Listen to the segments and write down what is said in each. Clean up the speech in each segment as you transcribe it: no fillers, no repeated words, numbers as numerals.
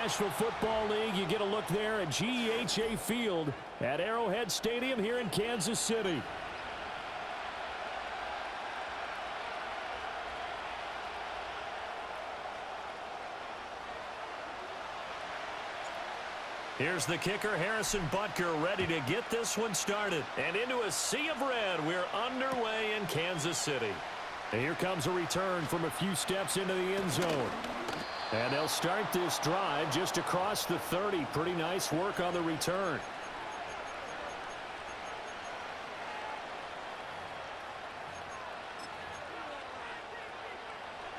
National Football League, you get a look there at GEHA Field at Arrowhead Stadium here in Kansas City. Here's the kicker, Harrison Butker, ready to get this one started. And into a sea of red, we're underway in Kansas City. And here comes a return from a few steps into the end zone. And they'll start this drive just across the 30. Pretty nice work on the return.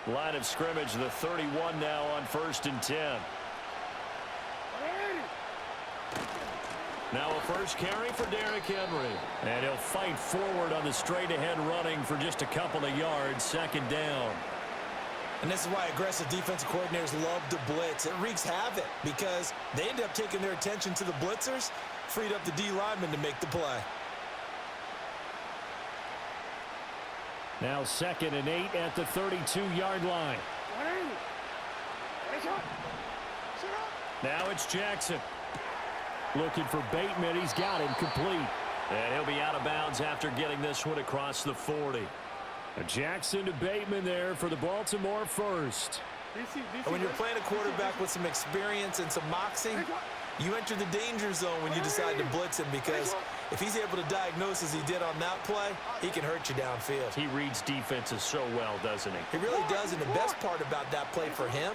Line of scrimmage, the 31 now on 1st and 10. Now a first carry for Derrick Henry. And he'll fight forward on the straight-ahead running for just a couple of yards, 2nd down. And this is why aggressive defensive coordinators love to blitz. It wreaks havoc because they end up taking their attention to the blitzers, freed up the D lineman to make the play. Now 2nd and 8 at the 32-yard line. Now it's Jackson. Looking for Bateman. He's got him complete. And he'll be out of bounds after getting this one across the 40. Jackson to Bateman there for the Baltimore first. And when you're playing a quarterback with some experience and some moxie, you enter the danger zone when you decide to blitz him, because if he's able to diagnose as he did on that play, he can hurt you downfield. He reads defenses so well, doesn't he? He really does, and the best part about that play for him,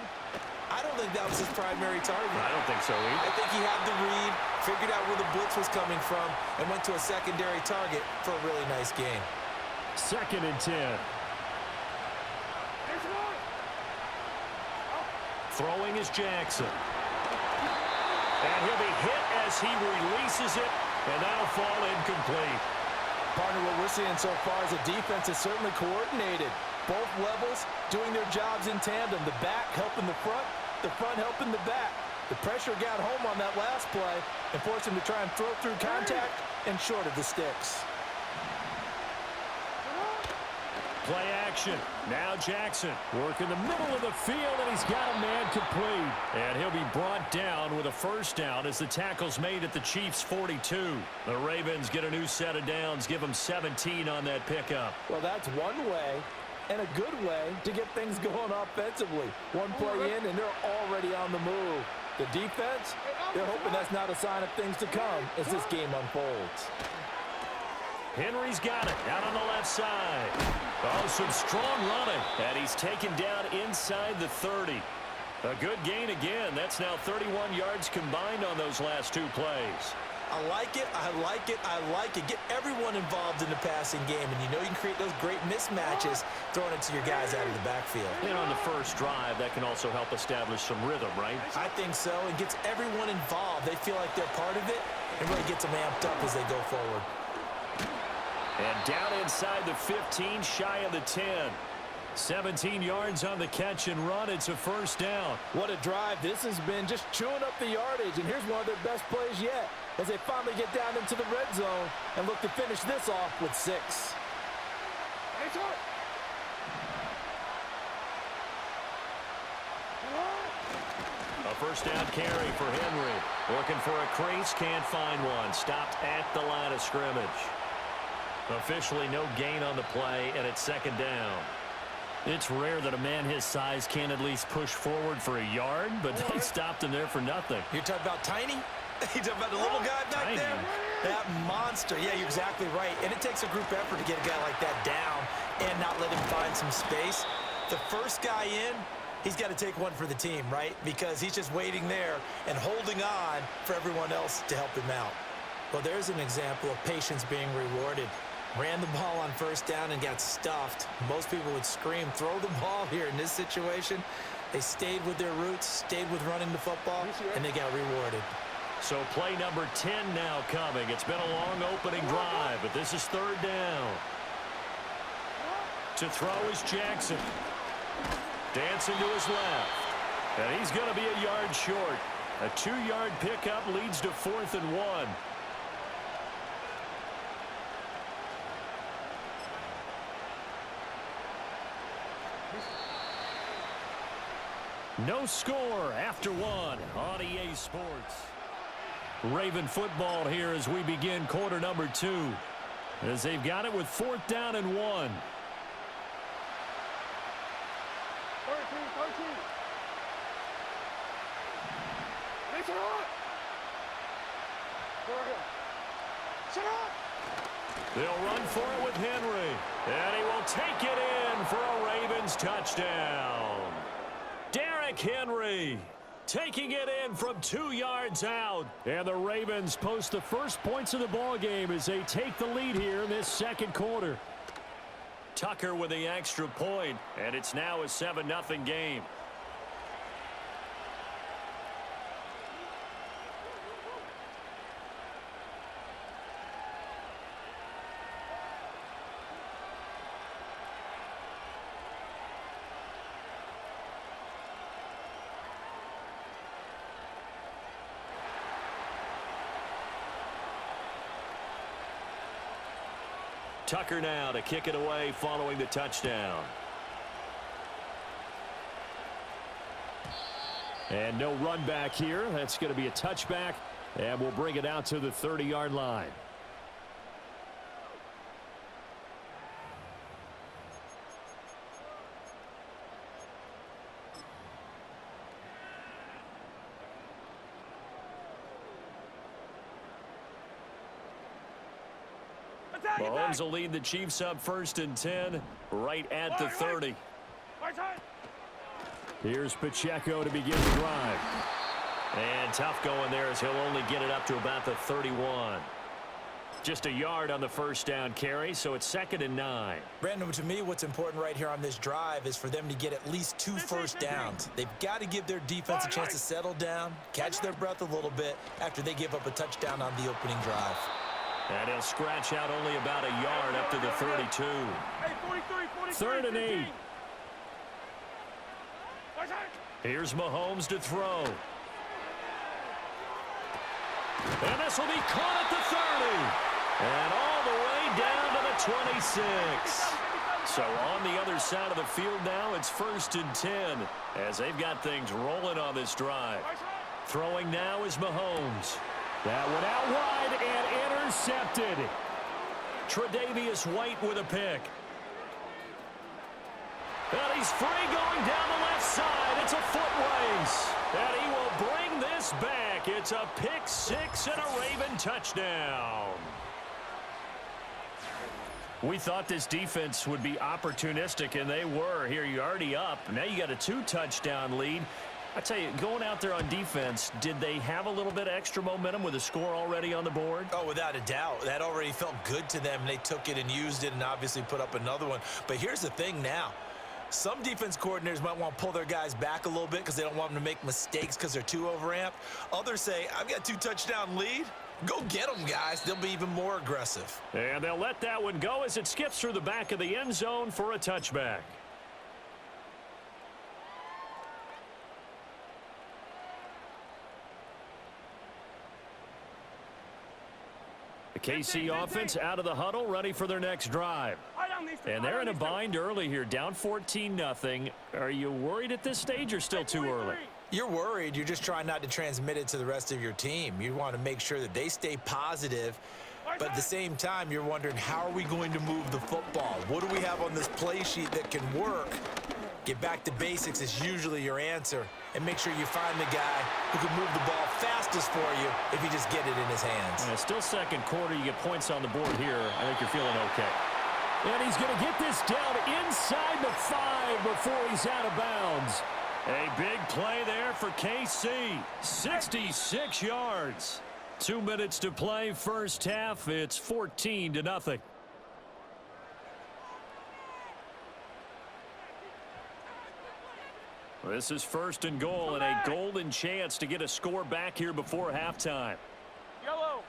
I don't think that was his primary target. I don't think so either. I think he had the read, figured out where the blitz was coming from, and went to a secondary target for a really nice gain. 2nd and 10. Throwing is Jackson. And he'll be hit as he releases it, and that'll fall incomplete. Partner, what we're seeing so far is the defense is certainly coordinated. Both levels doing their jobs in tandem. The back helping the front helping the back. The pressure got home on that last play and forced him to try and throw through contact and short of the sticks. Play action. Now Jackson working the middle of the field, and he's got a man complete. And he'll be brought down with a first down as the tackle's made at the Chiefs' 42. The Ravens get a new set of downs, give them 17 on that pickup. Well, that's one way and a good way to get things going offensively. One play in, and they're already on the move. The defense, they're hoping that's not a sign of things to come as this game unfolds. Henry's got it out on the left side. Oh, some strong running. And he's taken down inside the 30. A good gain again. That's now 31 yards combined on those last 2 plays. I like it, I like it, I like it. Get everyone involved in the passing game, and you know you can create those great mismatches throwing it to your guys out of the backfield. And on the first drive, that can also help establish some rhythm, right? I think so. It gets everyone involved. They feel like they're part of it, and really gets them amped up as they go forward. And down inside the 15, shy of the 10. 17 yards on the catch and run. It's a first down. What a drive. This has been just chewing up the yardage, and here's one of their best plays yet as they finally get down into the red zone and look to finish this off with 6. A first down carry for Henry. Looking for a crease, can't find one. Stopped at the line of scrimmage. Officially no gain on the play, and it's 2nd down. It's rare that a man his size can't at least push forward for a yard, but they stopped him there for nothing. You're talking about tiny? You're talking about the little guy back there? That monster. Yeah, you're exactly right. And it takes a group effort to get a guy like that down and not let him find some space. The first guy in, he's got to take one for the team, right? Because he's just waiting there and holding on for everyone else to help him out. Well, there's an example of patience being rewarded. Ran the ball on first down and got stuffed. Most people would scream, throw the ball here. In this situation, they stayed with their roots, stayed with running the football, and they got rewarded. So play number 10 now coming. It's been a long opening drive, but this is 3rd down. To throw is Jackson. Dancing to his left. And he's going to be a yard short. A 2-yard pickup leads to 4th and 1. No score after one on EA Sports. Raven football here as we begin quarter number 2. As they've got it with 4th down and 1. 13. Make it up. Shut up. They'll run for it with Henry. And he will take it in for a Ravens touchdown. Derrick Henry taking it in from 2 yards out. And the Ravens post the first points of the ball game as they take the lead here in this second quarter. Tucker with the extra point, and it's now a 7-0 game. Tucker now to kick it away following the touchdown. And no run back here. That's going to be a touchback, and we'll bring it out to the 30-yard line. Mahomes will lead the Chiefs up 1st and 10 right at the 30. Here's Pacheco to begin the drive. And tough going there as he'll only get it up to about the 31. Just a yard on the first down carry, so it's 2nd and 9. Brandon, to me, what's important right here on this drive is for them to get at least 2 first downs. They've got to give their defense a chance to settle down, catch their breath a little bit after they give up a touchdown on the opening drive. And he'll scratch out only about a yard up to the 32. 3rd and 8. Here's Mahomes to throw. And this will be caught at the 30. And all the way down to the 26. So on the other side of the field now, it's 1st and 10 as they've got things rolling on this drive. Throwing now is Mahomes. That one out wide and intercepted. Tre'Davious White with a pick. And he's free going down the left side. It's a foot race. And he will bring this back. It's a pick 6 and a Raven touchdown. We thought this defense would be opportunistic, and they were. Here, you're already up. Now you got a 2-touchdown lead. I tell you, going out there on defense, did they have a little bit of extra momentum with a score already on the board? Oh, without a doubt. That already felt good to them. They took it and used it and obviously put up another one. But here's the thing now. Some defense coordinators might want to pull their guys back a little bit because they don't want them to make mistakes because they're too overamped. Others say, I've got a 2-touchdown lead. Go get them, guys. They'll be even more aggressive. And they'll let that one go as it skips through the back of the end zone for a touchback. The KC offense out of the huddle, ready for their next drive. And they're in a bind early here, down 14-0. Are you worried at this stage or still too early? You're worried. You're just trying not to transmit it to the rest of your team. You want to make sure that they stay positive. But at the same time, you're wondering, how are we going to move the football? What do we have on this play sheet that can work? Get back to basics is usually your answer. And make sure you find the guy who can move the ball fastest for you if you just get it in his hands. Yeah, still second quarter. You get points on the board here. I think you're feeling okay. And he's going to get this down inside the 5 before he's out of bounds. A big play there for KC. 66 yards. 2 minutes to play first half. It's 14-0. This is 1st and goal and a golden chance to get a score back here before halftime. Yellow.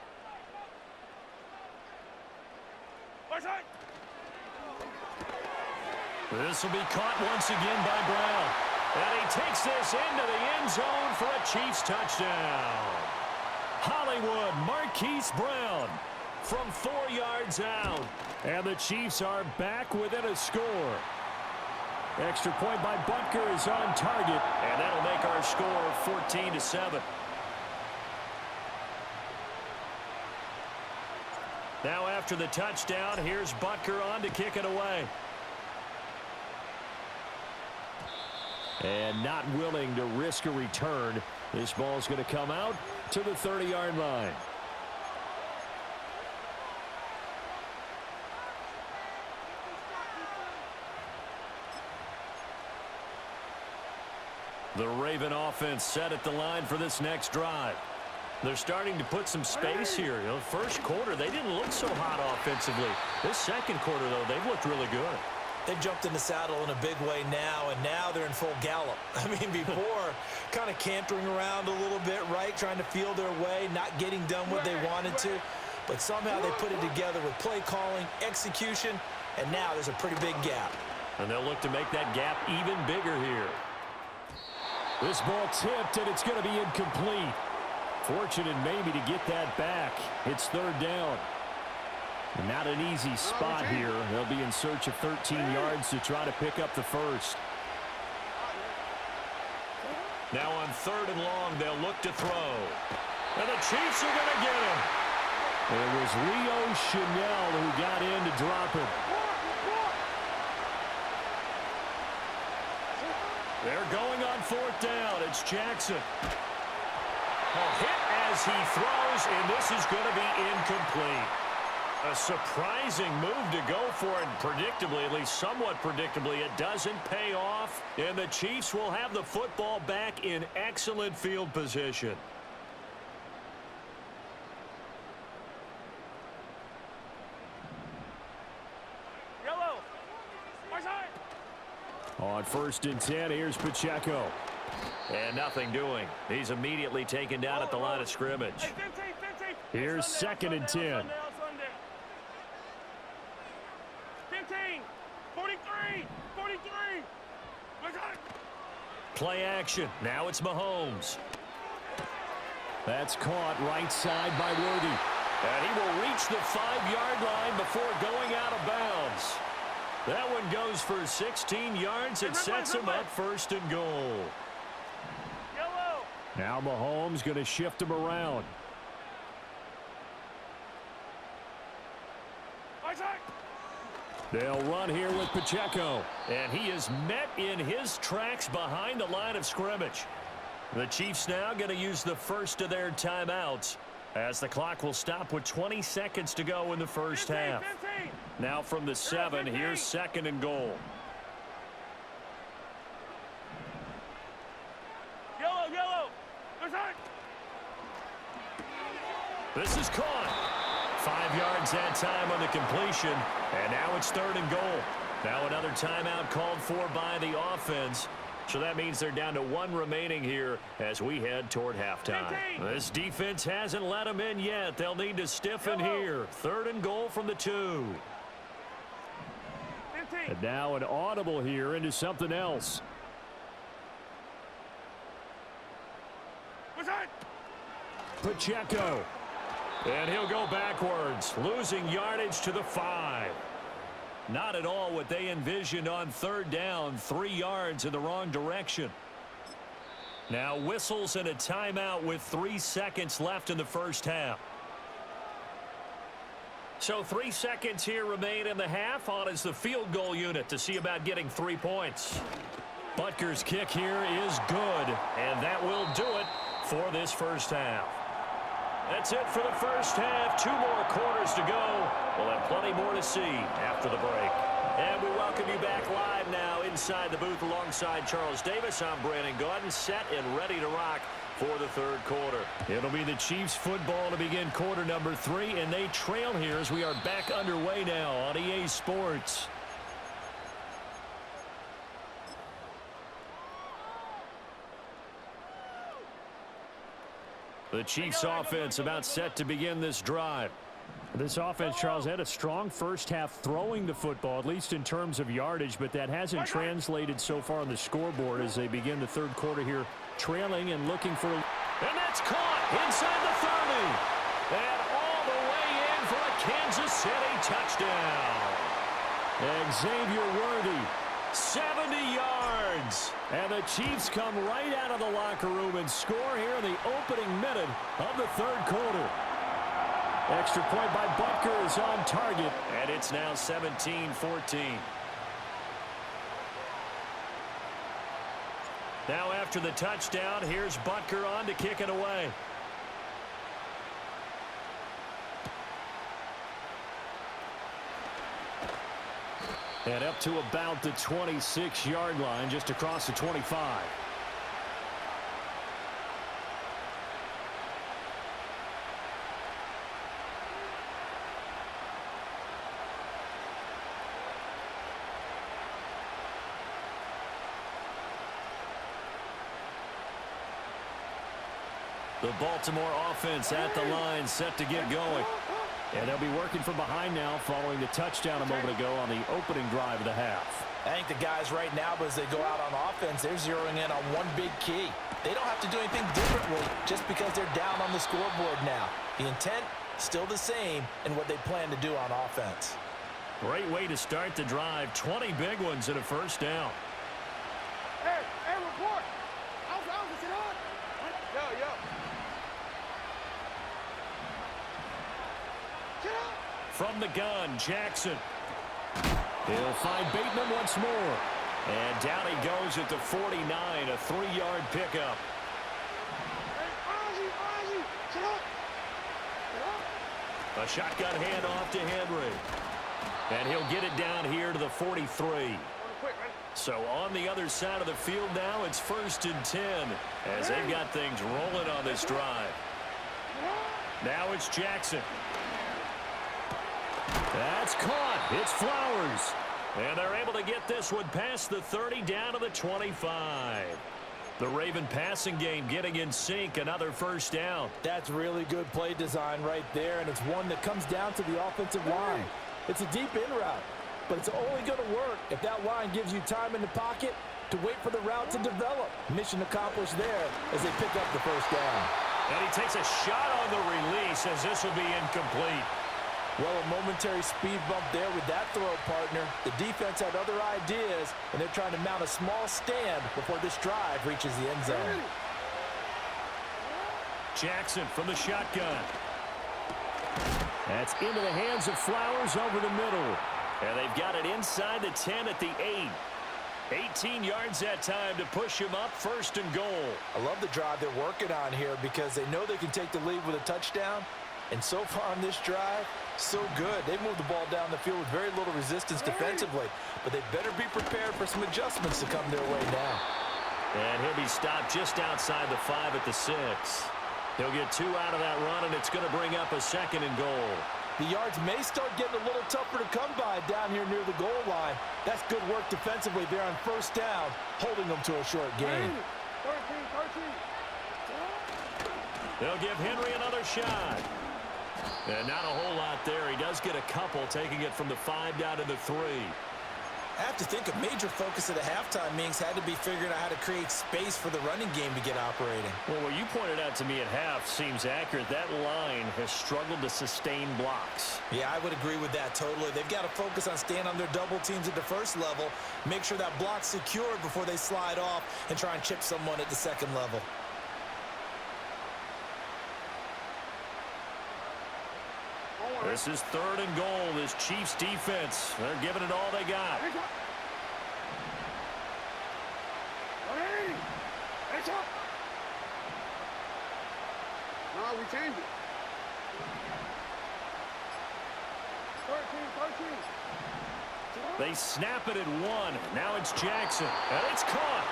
This will be caught once again by Brown. And he takes this into the end zone for a Chiefs touchdown. Hollywood Marquise Brown from 4 yards out. And the Chiefs are back within a score. Extra point by Butker is on target, and that'll make our score 14-7. Now after the touchdown, here's Butker on to kick it away. And not willing to risk a return. This ball's going to come out to the 30-yard line. The Raven offense set at the line for this next drive. They're starting to put some space here. You know, first quarter, they didn't look so hot offensively. This second quarter, though, they've looked really good. They've jumped in the saddle in a big way now, and now they're in full gallop. I mean, before, kind of cantering around a little bit, right, trying to feel their way, not getting done what they wanted to. But somehow they put it together with play calling, execution, and now there's a pretty big gap. And they'll look to make that gap even bigger here. This ball tipped, and it's going to be incomplete. Fortunate maybe to get that back. It's third down. Not an easy spot here. They'll be in search of 13 yards to try to pick up the first. Now on third and long, they'll look to throw. And the Chiefs are going to get him. It was Leo Chanel who got in to drop it. They're going on fourth down. It's Jackson. A hit as he throws, and this is going to be incomplete. A surprising move to go for it, predictably, at least somewhat predictably, it doesn't pay off, and the Chiefs will have the football back in excellent field position. Yellow. My side. On first and 10, here's Pacheco. And nothing doing. He's immediately taken down at the line of scrimmage. Hey, 15. Here's second and 10. 15, 43. My side. Play action. Now it's Mahomes. That's caught right side by Worthy. And he will reach the 5-yard line before going out of bounds. That one goes for 16 yards. It sets him up first and goal. Yellow. Now Mahomes going to shift him around. My side. They'll run here with Pacheco. And he is met in his tracks behind the line of scrimmage. The Chiefs now going to use the first of their timeouts as the clock will stop with 20 seconds to go in the first half. 15. Now from the 7, here's second and goal. Yellow. My side. This is caught. 5 yards that time on the completion, and now it's third and goal. Now another timeout called for by the offense. So that means they're down to 1 remaining here as we head toward halftime. This defense hasn't let them in yet. They'll need to stiffen here. Third and goal from the 2. 15. And now an audible here into something else. My side. Pacheco. And he'll go backwards, losing yardage to the 5. Not at all what they envisioned on third down, 3 yards in the wrong direction. Now whistles and a timeout with 3 seconds left in the first half. So 3 seconds here remain in the half. On is the field goal unit to see about getting 3 points. Butker's kick here is good, and that will do it for this first half. That's it for the first half. 2 more quarters to go. We'll have plenty more to see after the break. And we welcome you back live now inside the booth alongside Charles Davis. I'm Brandon Gaudin, set and ready to rock for the third quarter. It'll be the Chiefs football to begin quarter number 3, and they trail here as we are back underway now on EA Sports. The Chiefs offense about set to begin this drive. This offense, Charles, had a strong first half throwing the football, at least in terms of yardage, but that hasn't translated so far on the scoreboard as they begin the third quarter here, trailing and looking for... And that's caught inside the 30. And all the way in for a Kansas City touchdown. Xavier Worthy 70 yards. And the Chiefs come right out of the locker room and score here in the opening minute of the third quarter. Extra point by Butker is on target, and it's now 17-14. Now after the touchdown, here's Butker on to kick it away. And up to about the 26-yard line, just across the 25. The Baltimore offense at the line, set to get going. And they'll be working from behind now following the touchdown a moment ago on the opening drive of the half. I think the guys right now, as they go out on offense, they're zeroing in on one big key. They don't have to do anything differently just because they're down on the scoreboard now. The intent, still the same in what they plan to do on offense. Great way to start the drive. 20 big ones and a first down. Hey, report. Alpha, sit on. Yo. From the gun, Jackson. He'll find Bateman once more. And down he goes at the 49, a 3-yard pickup. A shotgun handoff to Henry. And he'll get it down here to the 43. So on the other side of the field now, it's 1st and 10 as they've got things rolling on this drive. Now it's Jackson. That's caught. It's Flowers. And they're able to get this one past the 30 down to the 25. The Raven passing game getting in sync. Another first down. That's really good play design right there, and it's one that comes down to the offensive line. It's a deep in route, but it's only going to work if that line gives you time in the pocket to wait for the route to develop. Mission accomplished there as they pick up the first down. And he takes a shot on the release as this will be incomplete. Well, a momentary speed bump there with that throw, partner. The defense had other ideas, and they're trying to mount a small stand before this drive reaches the end zone. Jackson from the shotgun. That's into the hands of Flowers over the middle. And they've got it inside the 10 at the 8. 18 yards that time to push him up, 1st and goal. I love the drive they're working on here because they know they can take the lead with a touchdown. And so far on this drive, so good. They moved the ball down the field with very little resistance defensively. But they better be prepared for some adjustments to come their way now. And he'll be stopped just outside the 5 at the 6. He'll get 2 out of that run, and it's going to bring up a 2nd and goal. The yards may start getting a little tougher to come by down here near the goal line. That's good work defensively there on 1st down, holding them to a short gain. 13. They'll give Henry another shot. And not a whole lot there. He does get a couple, taking it from the 5 down to the 3. I have to think a major focus at the halftime means had to be figuring out how to create space for the running game to get operating. Well, what you pointed out to me at half seems accurate. That line has struggled to sustain blocks. Yeah, I would agree with that totally. They've got to focus on staying on their double teams at the first level, make sure that block's secured before they slide off and try and chip someone at the second level. This is 3rd and goal. This Chiefs defense, they're giving it all they got. No, we changed it. 13. They snap it at 1. Now it's Jackson. And it's caught.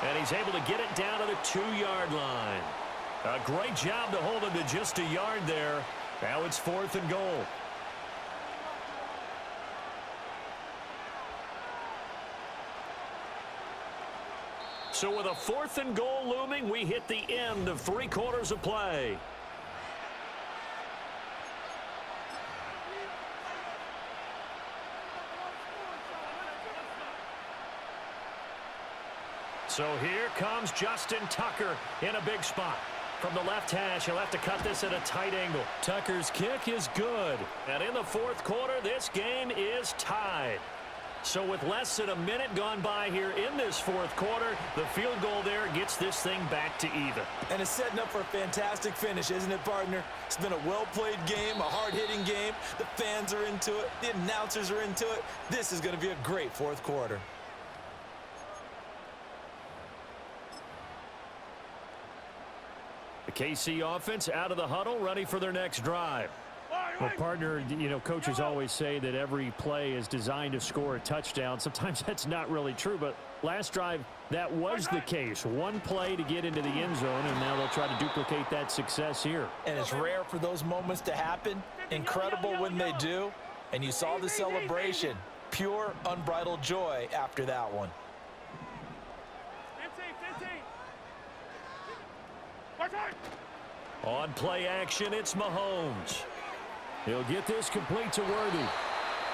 And he's able to get it down to the 2-yard line. A great job to hold him to just a yard there. Now it's 4th and goal. So with a 4th and goal looming, we hit the end of 3 quarters of play. So here comes Justin Tucker in a big spot. From the left hash, he'll have to cut this at a tight angle. Tucker's kick is good. And in the 4th quarter, this game is tied. So with less than a minute gone by here in this fourth quarter, the field goal there gets this thing back to even. And it's setting up for a fantastic finish, isn't it, partner? It's been a well-played game, a hard-hitting game. The fans are into it. The announcers are into it. This is going to be a great fourth quarter. The KC offense out of the huddle, ready for their next drive. Well, partner, you know, coaches always say that every play is designed to score a touchdown. Sometimes that's not really true, but last drive, that was the case. One play to get into the end zone, and now they'll try to duplicate that success here. And it's rare for those moments to happen. Incredible when they do. And you saw the celebration. Pure, unbridled joy after that one. 15. On play action, it's Mahomes. He'll get this complete to Worthy.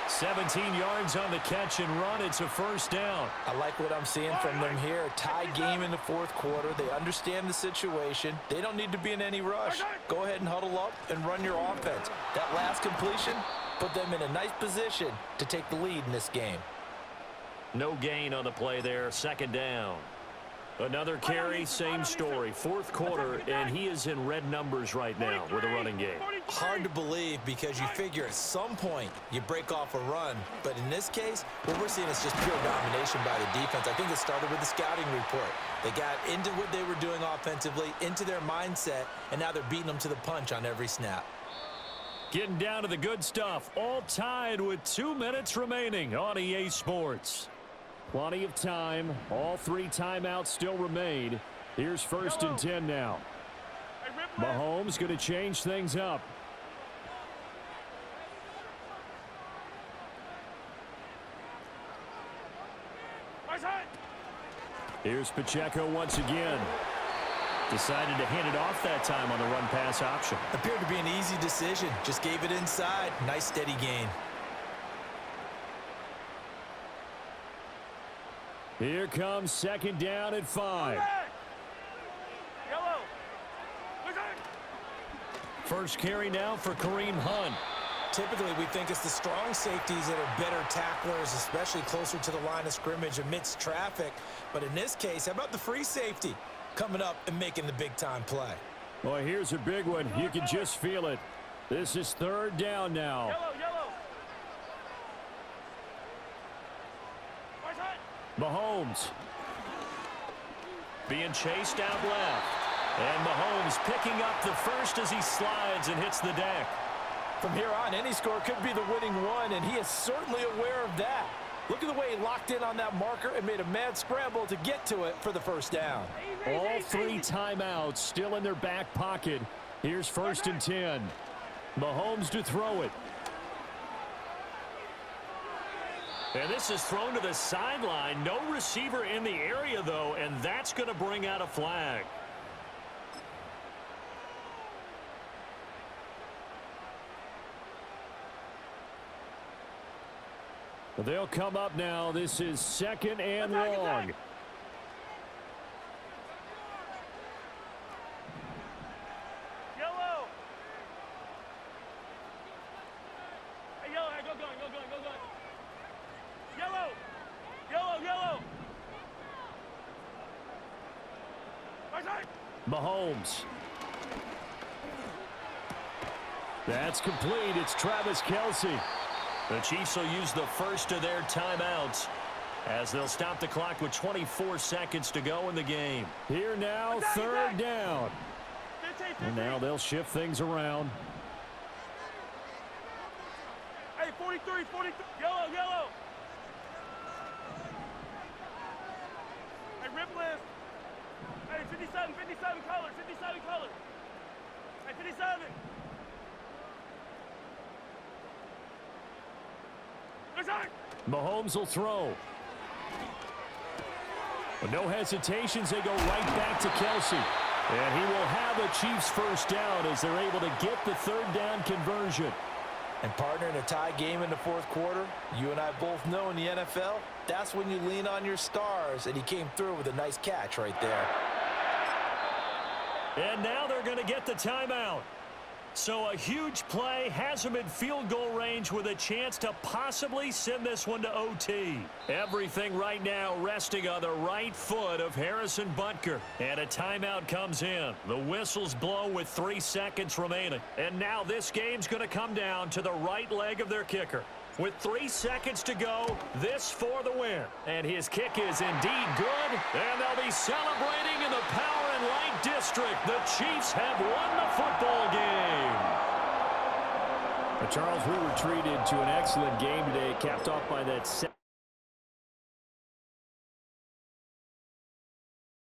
17 yards on the catch and run. It's a first down. I like what I'm seeing from them here. Tie game in the fourth quarter. They understand the situation. They don't need to be in any rush. Go ahead and huddle up and run your offense. That last completion put them in a nice position to take the lead in this game. No gain on the play there. Second down. Another carry, same story. Fourth quarter, and he is in red numbers right now with a running game. Hard to believe because you figure at some point you break off a run. But in this case, what we're seeing is just pure domination by the defense. I think it started with the scouting report. They got into what they were doing offensively, into their mindset, and now they're beating them to the punch on every snap. Getting down to the good stuff. All tied with 2 minutes remaining on EA Sports. Plenty of time. All three timeouts still remain. Here's 1st and 10 now. Mahomes going to change things up. Here's Pacheco once again. Decided to hand it off that time on the run-pass option. Appeared to be an easy decision. Just gave it inside. Nice steady gain. Here comes 2nd down at 5. First carry now for Kareem Hunt. Typically, we think it's the strong safeties that are better tacklers, especially closer to the line of scrimmage amidst traffic. But in this case, how about the free safety coming up and making the big-time play? Well, here's a big one. You can just feel it. This is 3rd down now. Mahomes. Being chased out left. And Mahomes picking up the first as he slides and hits the deck. From here on, any score could be the winning one, and he is certainly aware of that. Look at the way he locked in on that marker and made a mad scramble to get to it for the first down. All three timeouts still in their back pocket. Here's 1st and 10. Mahomes to throw it. And this is thrown to the sideline. No receiver in the area, though, and that's going to bring out a flag. They'll come up now. This is 2nd and long. Mahomes. That's complete. It's Travis Kelce. The Chiefs will use the first of their timeouts as they'll stop the clock with 24 seconds to go in the game. Here now, 3rd down. And now they'll shift things around. Hey, 43, yellow. Hey, rip list. Hey, 57 color. Hey, 57. Mahomes will throw. But no hesitations. They go right back to Kelce. And he will have a Chiefs first down as they're able to get the 3rd down conversion. And partner, in a tie game in the fourth quarter, you and I both know in the NFL, that's when you lean on your stars. And he came through with a nice catch right there. And now they're going to get the timeout. So a huge play has him in field goal range with a chance to possibly send this one to OT. Everything right now resting on the right foot of Harrison Butker. And a timeout comes in. The whistle's blown with 3 seconds remaining. And now this game's going to come down to the right leg of their kicker. With 3 seconds to go, this for the win. And his kick is indeed good. And they'll be celebrating in the Power and Light District. The Chiefs have won the football game. Charles, we were treated to an excellent game today, capped off by that